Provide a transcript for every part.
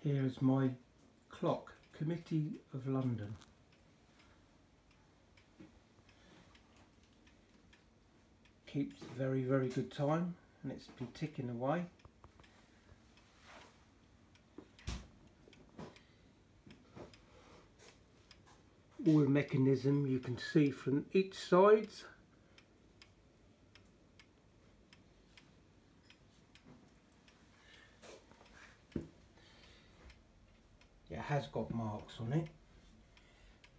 Here is my clock, Comitti of London. Keeps very, very good time, and it's been ticking away. All the mechanism you can see from each side. It has got marks on it,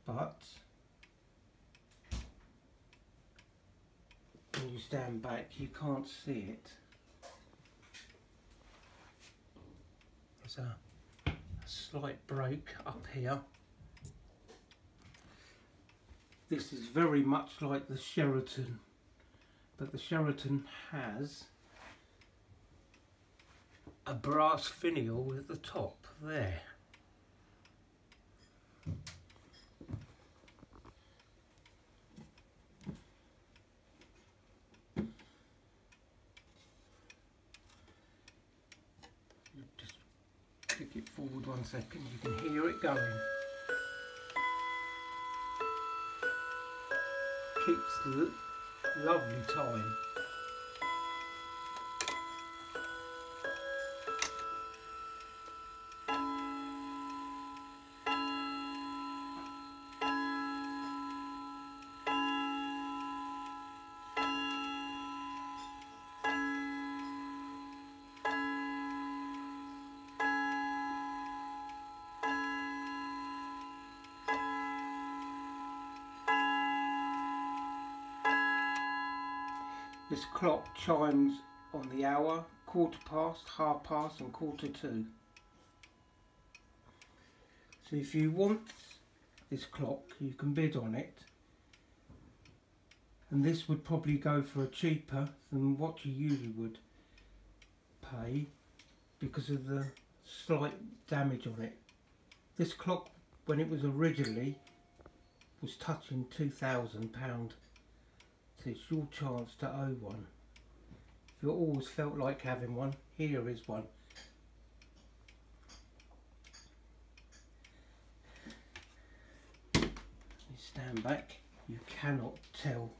but when you stand back you can't see it. There's a slight break up here. This is very much like the Sheraton, but the Sheraton has a brass finial at the top there. Just click it forward 1 second, you can hear it going. Keeps the lovely time. This clock chimes on the hour, 1/4 past, 1/2 past and 1/4 to. So if you want this clock you can bid on it, and this would probably go for cheaper than what you usually would pay because of the slight damage on it. This clock, when it was originally, was touching £2,000. So it's your chance to own one. If you always felt like having one, here is one. You stand back, you cannot tell